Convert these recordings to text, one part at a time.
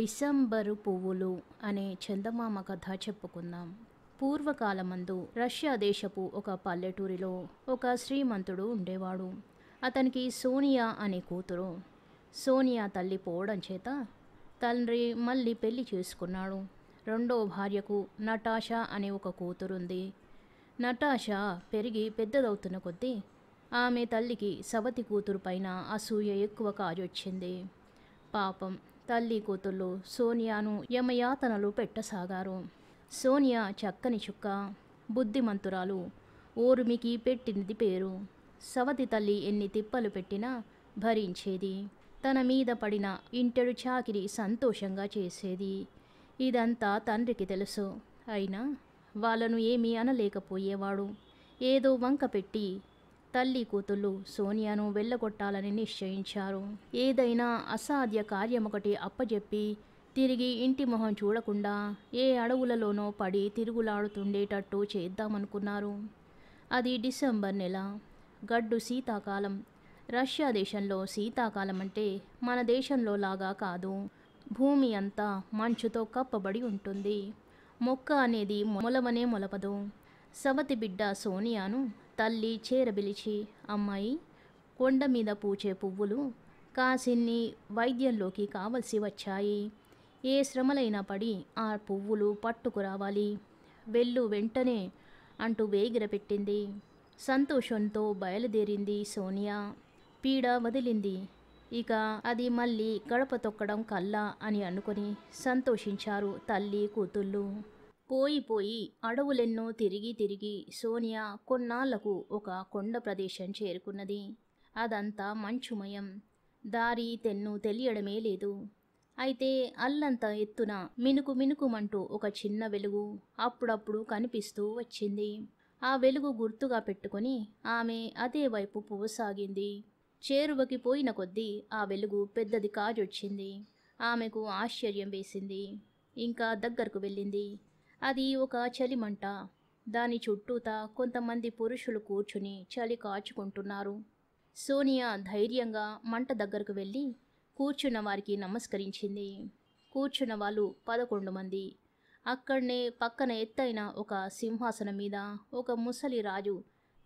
December పువ్వులు అనే చందమామ కథ చెప్పుకుందాం. పూర్వకాలమందు రష్యా దేశపు ఒక పల్లెటూరిలో ఒక శ్రీమంతుడు ఉండేవాడు. అతనికి సోనియా అనే కూతురు. సోనియా తల్లి పోవడం చేత తండ్రి మళ్ళీ పెళ్లి చేసుకున్నాడు. రెండో భార్యకు నటాషా అనే ఒక కూతురుంది. నటాషా పెరిగి పెద్దదవుతున్న కొద్దీ ఆమె తల్లికి సవతి కూతురు పైన అసూయ ఎక్కువ కాజొచ్చింది. పాపం తల్లి కూతుళ్ళు సోనియాను యమయాతనలు పెట్టసాగారు. సోనియా చక్కని చుక్క, బుద్ధిమంతురాలు, ఓర్మికి పెట్టినది పేరు. సవతి తల్లి ఎన్ని తిప్పలు పెట్టినా భరించేది. తన మీద పడిన ఇంటెడు చాకిరి సంతోషంగా చేసేది. ఇదంతా తండ్రికి తెలుసు. అయినా వాళ్ళను ఏమీ అనలేకపోయేవాడు. ఏదో వంక పెట్టి తల్లి కూతుళ్ళు సోనియాను వెళ్ళగొట్టాలని నిశ్చయించారు. ఏదైనా అసాధ్య కార్యమొకటి అప్పజెప్పి తిరిగి ఇంటి మొహం చూడకుండా ఏ అడవులలోనో పడి తిరుగులాడుతుండేటట్టు చేద్దామనుకున్నారు. అది డిసెంబర్ నెల, గడ్డు శీతాకాలం. రష్యా దేశంలో శీతాకాలం అంటే మన దేశంలో లాగా కాదు. భూమి అంతా మంచుతో కప్పబడి ఉంటుంది. మొక్క అనేది మొలవనే మొలవదు. సవతి బిడ్డ సోనియాను తల్లి చేరబిలిచి, అమ్మాయి, కొండ మీద పూచే పువ్వులు కాసిన్ని వైద్యంలోకి కావలసి వచ్చాయి. ఏ శ్రమలైనా పడి ఆ పువ్వులు పట్టుకురావాలి. వెళ్ళు వెంటనే అంటూ వేగిరపెట్టింది. సంతోషంతో బయలుదేరింది సోనియా. పీడ వదిలింది. ఇక అది మళ్ళీ గడప తొక్కడం కల్లా అని అనుకొని సంతోషించారు తల్లి కూతుళ్ళు. పోయి అడవులెన్నో తిరిగి సోనియా కొన్నాళ్లకు ఒక కొండ ప్రదేశం చేరుకున్నది. అదంతా మంచుమయం. దారి తెన్ను తెలియడమే లేదు. అయితే అల్లంత ఎత్తున మినుకుమంటూ ఒక చిన్న వెలుగు అప్పుడప్పుడు కనిపిస్తూ వచ్చింది. ఆ వెలుగు గుర్తుగా పెట్టుకుని ఆమె అదే వైపు పోసాగింది. చేరువకి పోయిన కొద్దీ ఆ వెలుగు పెద్దది కాజొచ్చింది. ఆమెకు ఆశ్చర్యం వేసింది. ఇంకా దగ్గరకు వెళ్ళింది. అది ఒక చలిమంట. దాని చుట్టూతా కొంతమంది పురుషులు కూర్చుని చలి కాచుకుంటున్నారు. సోనియా ధైర్యంగా మంట దగ్గరకు వెళ్ళి కూర్చున్న వారికి నమస్కరించింది. కూర్చున్న వాళ్ళు 11 మంది. అక్కడనే పక్కన ఎత్తైన ఒక సింహాసనం మీద ఒక ముసలి రాజు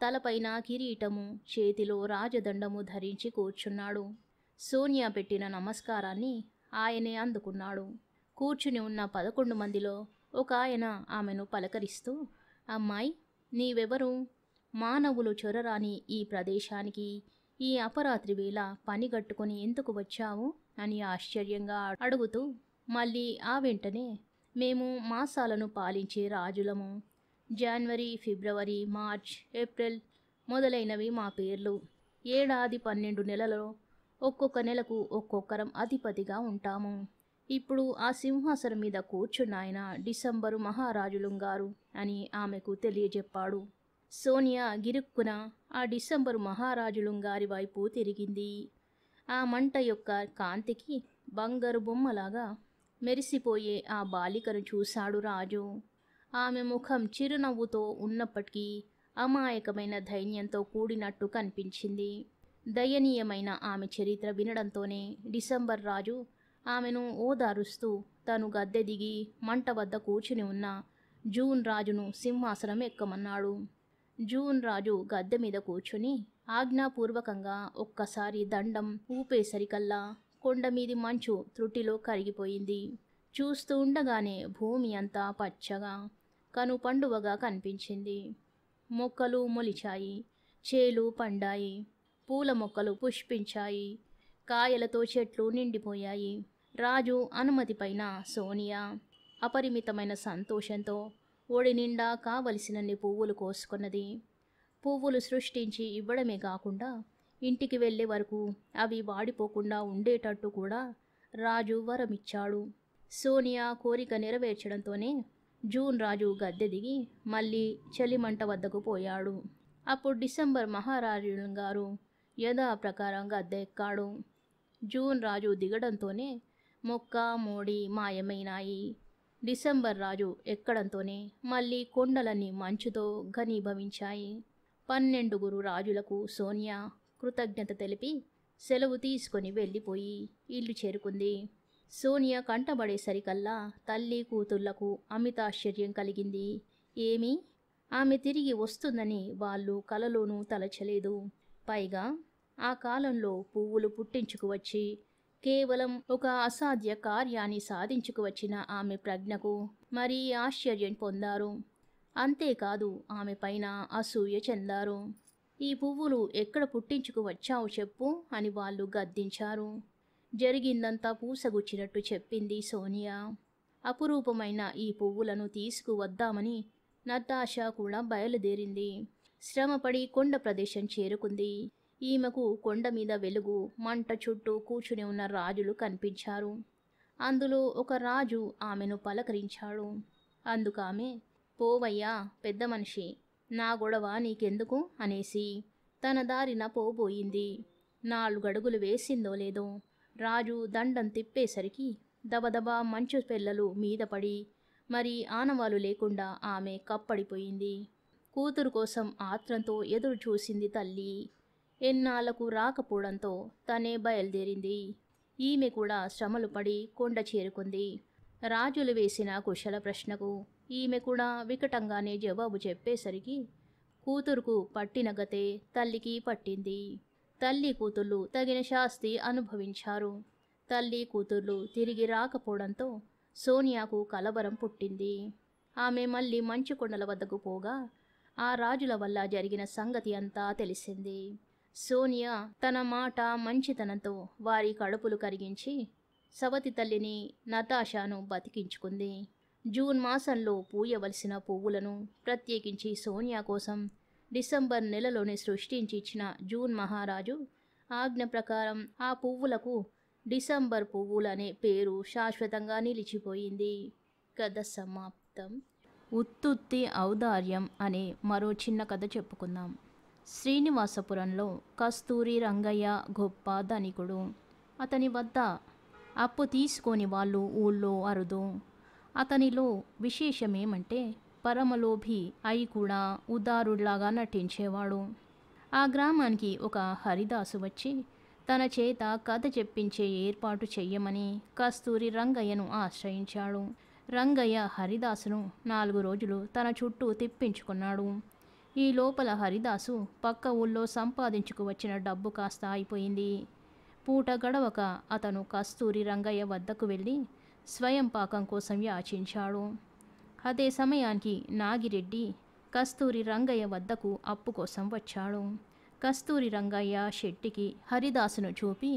తలపైన కిరీటము, చేతిలో రాజదండము ధరించి కూర్చున్నాడు. సోనియా పెట్టిన నమస్కారాన్ని ఆయనే అందుకున్నాడు. కూర్చుని ఉన్న 11 మందిలో ఒక ఆయన ఆమెను పలకరిస్తూ, అమ్మాయి, నీవెవరు? మానవులు చొరరాని ఈ ప్రదేశానికి ఈ అపరాత్రి వేళ పనిగట్టుకుని ఎందుకు వచ్చావు అని ఆశ్చర్యంగా అడుగుతూ, మళ్ళీ ఆ వెంటనే, మేము మాసాలను పాలించే రాజులము. జనవరి, ఫిబ్రవరి, మార్చ్, ఏప్రిల్ మొదలైనవి మా పేర్లు. ఏడాది 12 నెలలో ఒక్కొక్క నెలకు ఒక్కొక్కరం అధిపతిగా ఉంటాము. ఇప్పుడు ఆ సింహాసనం మీద కూర్చున్నాయన డిసెంబరు మహారాజులుంగారు అని ఆమెకు తెలియజెప్పాడు. సోనియా గిరుక్కున ఆ డిసెంబరు మహారాజులుంగారి వైపు తిరిగింది. ఆ మంట యొక్క కాంతికి బంగారు బొమ్మలాగా మెరిసిపోయే ఆ బాలికను చూశాడు రాజు. ఆమె ముఖం చిరునవ్వుతో ఉన్నప్పటికీ అమాయకమైన ధైర్యంతో కూడినట్టు కనిపించింది. దయనీయమైన ఆమె చరిత్ర వినడంతోనే డిసెంబర్ రాజు ఆమెను ఓదారుస్తూ తను గద్దె దిగి మంట వద్ద కూర్చుని ఉన్న జూన్ రాజును సింహాసనం ఎక్కమన్నాడు. జూన్ రాజు గద్దె మీద కూర్చుని ఆజ్ఞాపూర్వకంగా ఒక్కసారి దండం ఊపేసరికల్లా కొండమీది మంచు త్రుటిలో కరిగిపోయింది. చూస్తూ ఉండగానే భూమి అంతా పచ్చగా కనుపండువగా కనిపించింది. మొక్కలు మొలిచాయి, చేలు పండాయి, పూల మొక్కలు పుష్పించాయి, కాయలతో చెట్లు నిండిపోయాయి. రాజు అనుమతిపైన సోనియా అపరిమితమైన సంతోషంతో ఒడి నిండా కావలసినన్ని పువ్వులు కోసుకున్నది. పువ్వులు సృష్టించి ఇవ్వడమే కాకుండా ఇంటికి వెళ్ళే వరకు అవి వాడిపోకుండా ఉండేటట్టు కూడా రాజు వరమిచ్చాడు. సోనియా కోరిక నెరవేర్చడంతోనే జూన్ రాజు గద్దె దిగి మళ్ళీ చలిమంట వద్దకు పోయాడు. అప్పుడు డిసెంబర్ మహారాజుగారు యథాప్రకారం గద్దె ఎక్కాడు. జూన్ రాజు దిగడంతోనే మొక్క మోడి మాయమైనాయి. డిసెంబర్ రాజు ఎక్కడంతోనే మళ్ళీ కొండలన్నీ మంచుతో ఘనీభవించాయి. 12 రాజులకు సోనియా కృతజ్ఞత తెలిపి సెలవు తీసుకొని వెళ్ళిపోయి ఇల్లు చేరుకుంది. సోనియా కంటబడేసరికల్లా తల్లి కూతుళ్లకు అమిత ఆశ్చర్యం కలిగింది. ఏమి? ఆమె తిరిగి వస్తుందని వాళ్ళు కలలోనూ తలచలేదు. పైగా ఆ కాలంలో పువ్వులు పుట్టించుకువచ్చి కేవలం ఒక అసాధ్య కార్యాన్ని సాధించుకువచ్చిన ఆమె ప్రజ్ఞకు మరీ ఆశ్చర్యం పొందారు. అంతేకాదు ఆమె పైన అసూయ చెందారు. ఈ పువ్వులు ఎక్కడ పుట్టించుకు వచ్చావు చెప్పు అని వాళ్ళు గద్దించారు. జరిగిందంతా పూసగుచ్చినట్టు చెప్పింది సోనియా. అపురూపమైన ఈ పువ్వులను తీసుకువద్దామని నతాషా కూడా బయలుదేరింది. శ్రమపడి కొండ ప్రదేశం చేరుకుంది. ఈమెకు కొండ మీద వెలుగు మంట చుట్టూ కూర్చుని ఉన్న రాజులు కనిపించారు. అందులో ఒక రాజు ఆమెను పలకరించాడు. అందుకామె, పోవయ్యా పెద్ద మనిషి, నా గొడవ నీకెందుకు అనేసి తన దారిన పోబోయింది. 4 అడుగులు వేసిందో లేదో రాజు దండం తిప్పేసరికి దబదబా మంచు పెళ్ళలు మీద పడి మరి ఆనవాలు లేకుండా ఆమె కప్పడిపోయింది. కూతురు కోసం ఆత్రంతో ఎదురు చూసింది తల్లి. ఎన్నాళ్లకు రాకపోవడంతో తనే బయలుదేరింది. ఈమె కూడా శ్రమలు పడి కొండ చేరుకుంది. రాజులు వేసిన కుశల ప్రశ్నకు ఈమె కూడా వికటంగానే జవాబు చెప్పేసరికి కూతురుకు పట్టిన గతే తల్లికి పట్టింది. తల్లి కూతుళ్ళు తగిన శాస్తి అనుభవించారు. తల్లి కూతుర్లు తిరిగి రాకపోవడంతో సోనియాకు కలవరం పుట్టింది. ఆమె మళ్ళీ మంచు కొండల వద్దకు పోగా ఆ రాజుల వల్ల జరిగిన సంగతి అంతా తెలిసింది. సోనియా తన మాట మంచితనంతో వారి కడుపులు కరిగించి సవతి తల్లిని నతాషాను బతికించుకుంది. జూన్ మాసంలో పూయవలసిన పువ్వులను ప్రత్యేకించి సోనియా కోసం డిసెంబర్ నెలలోనే సృష్టించి ఇచ్చిన జూన్ మహారాజు ఆజ్ఞ ప్రకారం ఆ పువ్వులకు డిసెంబర్ పువ్వులనే పేరు శాశ్వతంగా నిలిచిపోయింది. కథ సమాప్తం. ఉత్తుత్తి ఔదార్యం అనే మరో చిన్న కథ చెప్పుకుందాం. శ్రీనివాసపురంలో కస్తూరి రంగయ్య గొప్ప ధనికుడు. అతని వద్ద అప్పు తీసుకొని వాళ్ళు ఊళ్ళో అరుదు. అతనిలో విశేషమేమంటే పరమలోభి అయి కూడా ఉదారుడిలాగా నటించేవాడు. ఆ గ్రామానికి ఒక హరిదాసు వచ్చి తన చేత కథ చెప్పించే ఏర్పాటు చెయ్యమని కస్తూరి రంగయ్యను ఆశ్రయించాడు. రంగయ్య హరిదాసును 4 రోజులు తన చుట్టూ తిప్పించుకున్నాడు. ఈ లోపల హరిదాసు పక్క ఊళ్ళో సంపాదించుకు వచ్చిన డబ్బు కాస్త అయిపోయింది. పూట గడవక అతను కస్తూరి రంగయ్య వద్దకు వెళ్ళి స్వయం పాకం కోసం యాచించాడు. అదే సమయానికి నాగిరెడ్డి కస్తూరి రంగయ్య వద్దకు అప్పు కోసం వచ్చాడు. కస్తూరి రంగయ్య శెట్టికి హరిదాసును చూపి,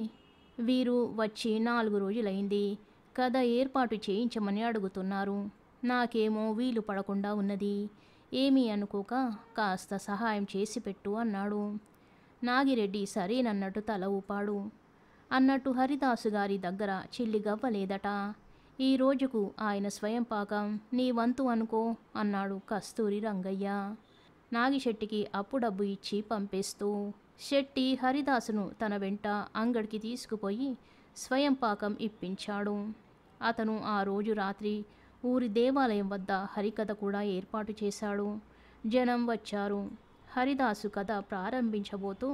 వీరు వచ్చి 4 రోజులైంది, కథ ఏర్పాటు చేయించమని అడుగుతున్నారు. నాకేమో వీలు పడకుండా ఉన్నది. ఏమీ అనుకోక కాస్త సహాయం చేసి పెట్టు అన్నాడు. నాగిరెడ్డి సరేనన్నట్టు తల ఊపాడు. అన్నట్టు హరిదాసు గారి దగ్గర చిల్లిగవ్వలేదట. ఈ రోజుకు ఆయన స్వయం పాకం నీ వంతు అనుకో అన్నాడు కస్తూరి రంగయ్య నాగిశెట్టికి అప్పు డబ్బు ఇచ్చి పంపేస్తూ. శెట్టి హరిదాసును తన వెంట అంగడికి తీసుకుపోయి స్వయం పాకం ఇప్పించాడు. అతను ఆ రోజు రాత్రి ఊరి దేవాలయం వద్ద హరికథ కూడా ఏర్పాటు చేశాడు. జనం వచ్చారు. హరిదాసు కథ ప్రారంభించబోతూ,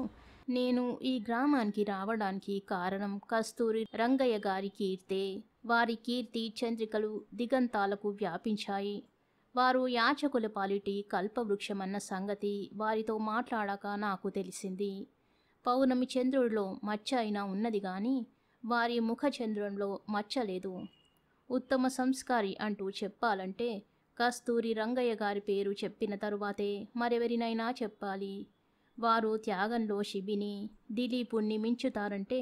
నేను ఈ గ్రామానికి రావడానికి కారణం కస్తూరి రంగయ్య గారి కీర్తే. వారి కీర్తి చంద్రికలు దిగంతాలకు వ్యాపించాయి. వారు యాచకుల పాలిటి కల్పవృక్షమన్న సంగతి వారితో మాట్లాడాక నాకు తెలిసింది. పౌర్ణమి చంద్రుడిలో మచ్చ అయినా ఉన్నది గాని వారి ముఖ చంద్రంలో మచ్చలేదు. ఉత్తమ సంస్కారి అంటూ చెప్పాలంటే కస్తూరి రంగయ్య గారి పేరు చెప్పిన తరువాతే మరెవరినైనా చెప్పాలి. వారు త్యాగంలో శిబిని దిలీపుణ్ణి మించుతారంటే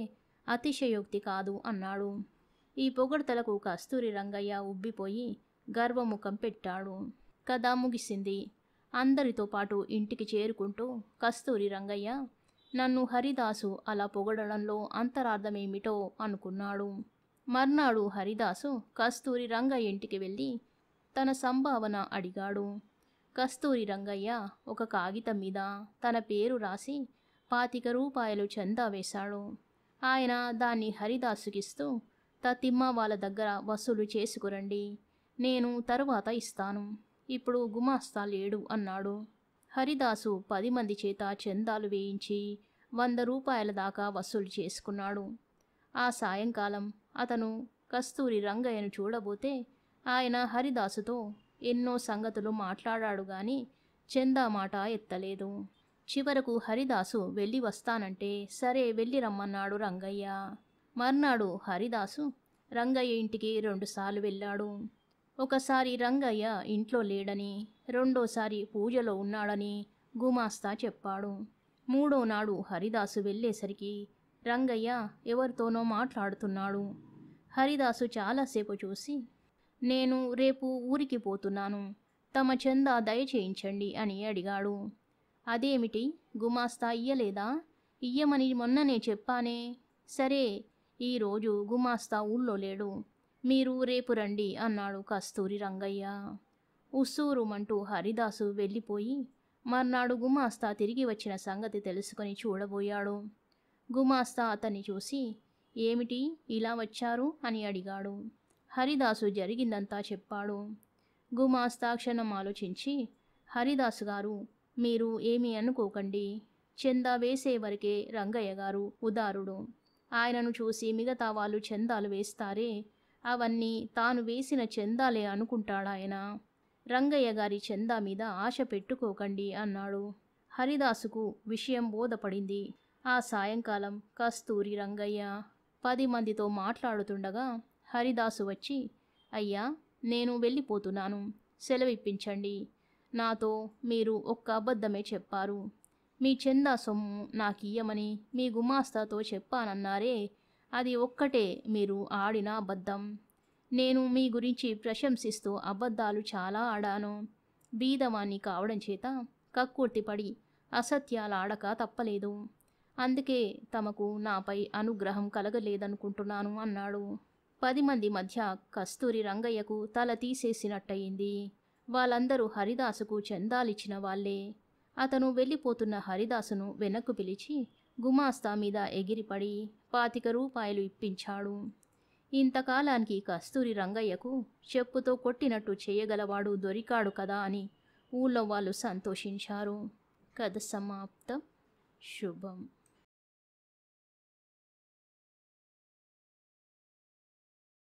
అతిశయోక్తి కాదు అన్నాడు. ఈ పొగడ్తలకు కస్తూరి రంగయ్య ఉబ్బిపోయి గర్వముఖం పెట్టాడు. కథ ముగిసింది. అందరితో పాటు ఇంటికి చేరుకుంటూ కస్తూరి రంగయ్య నన్ను హరిదాసు అలా పొగడడంలో అంతరార్థమేమిటో అనుకున్నాడు. మర్నాడు హరిదాసు కస్తూరి రంగయ్య ఇంటికి వెళ్ళి తన సంభావన అడిగాడు. కస్తూరి రంగయ్య ఒక కాగితం మీద తన పేరు రాసి 25 రూపాయలు చందా వేశాడు. ఆయన దాన్ని హరిదాసుకిస్తూ, తతిమ్మ వాళ్ళ దగ్గర వసూలు చేసుకురండి, నేను తరువాత ఇస్తాను, ఇప్పుడు గుమాస్తా లేడు అన్నాడు. హరిదాసు 10 మంది చేత చందాలు వేయించి 100 రూపాయల దాకా వసూలు చేసుకున్నాడు. ఆ సాయంకాలం అతను కస్తూరి రంగయ్యను చూడబోతే ఆయన హరిదాసుతో ఎన్నో సంగతులు మాట్లాడాడు గాని చందా మాట ఎత్తలేదు. చివరకు హరిదాసు వెళ్ళి వస్తానంటే సరే వెళ్ళి రమ్మన్నాడు రంగయ్య. మర్నాడు హరిదాసు రంగయ్య ఇంటికి 2 సార్లు వెళ్ళాడు. ఒకసారి రంగయ్య ఇంట్లో లేడని, రెండోసారి పూజలో ఉన్నాడని గుమాస్తా చెప్పాడు. మూడో నాడు హరిదాసు వెళ్ళేసరికి రంగయ్య ఎవరితోనో మాట్లాడుతున్నాడు. హరిదాసు చాలాసేపు చూసి, నేను రేపు ఊరికి పోతున్నాను, తమ చందా దయచేయించండి అని అడిగాడు. అదేమిటి, గుమాస్తా ఇయ్యలేదా? ఇయ్యమని మొన్ననే చెప్పానే. సరే, ఈరోజు గుమాస్తా ఊళ్ళో లేడు, మీరు రేపు రండి అన్నాడు కస్తూరి రంగయ్య. ఉస్సూరుమంటూ హరిదాసు వెళ్ళిపోయి మర్నాడు గుమాస్తా తిరిగి వచ్చిన సంగతి తెలుసుకొని చూడబోయాడు. గుమాస్తా అతన్ని చూసి, ఏమిటి ఇలా వచ్చారు అని అడిగాడు. హరిదాసు జరిగిందంతా చెప్పాడు. గుమాస్తా క్షణం ఆలోచించి, హరిదాసు గారు, మీరు ఏమీ అనుకోకండి. చందా వేసే వరకే రంగయ్య గారు ఉదారుడు. ఆయనను చూసి మిగతా వాళ్ళు చందాలు వేస్తారే, అవన్నీ తాను వేసిన చందాలే అనుకుంటాడాయన. రంగయ్య గారి చందా మీద ఆశ పెట్టుకోకండి అన్నాడు. హరిదాసుకు విషయం బోధపడింది. ఆ సాయంకాలం కస్తూరి రంగయ్య 10 మందితో మాట్లాడుతుండగా హరిదాసు వచ్చి, అయ్యా, నేను వెళ్ళిపోతున్నాను, సెలవిప్పించండి. నాతో మీరు ఒక్క అబద్ధమే చెప్పారు. మీ చందా సొమ్ము నాకియ్యమని మీ గుమాస్తాతో చెప్పానన్నారే, అది ఒక్కటే మీరు ఆడిన అబద్ధం. నేను మీ గురించి ప్రశంసిస్తూ అబద్ధాలు చాలా ఆడాను. బీదవాణ్ణి కావడం చేత కక్కుర్తిపడి అసత్యాలాడక తప్పలేదు. అందుకే తమకు నాపై అనుగ్రహం కలగలేదనుకుంటున్నాను అన్నాడు. 10 మంది మధ్య కస్తూరి రంగయ్యకు తల తీసేసినట్టయింది. వాళ్ళందరూ హరిదాసుకు చందాలిచ్చిన వాళ్లే. అతను వెళ్ళిపోతున్న హరిదాసును వెనక్కు పిలిచి గుమాస్తా మీద ఎగిరిపడి 25 రూపాయలు ఇప్పించాడు. ఇంతకాలానికి కస్తూరి రంగయ్యకు చెప్పుతో కొట్టినట్టు చేయగలవాడు దొరికాడు కదా అని ఊళ్ళో వాళ్ళు సంతోషించారు. కథ సమాప్తం. శుభం.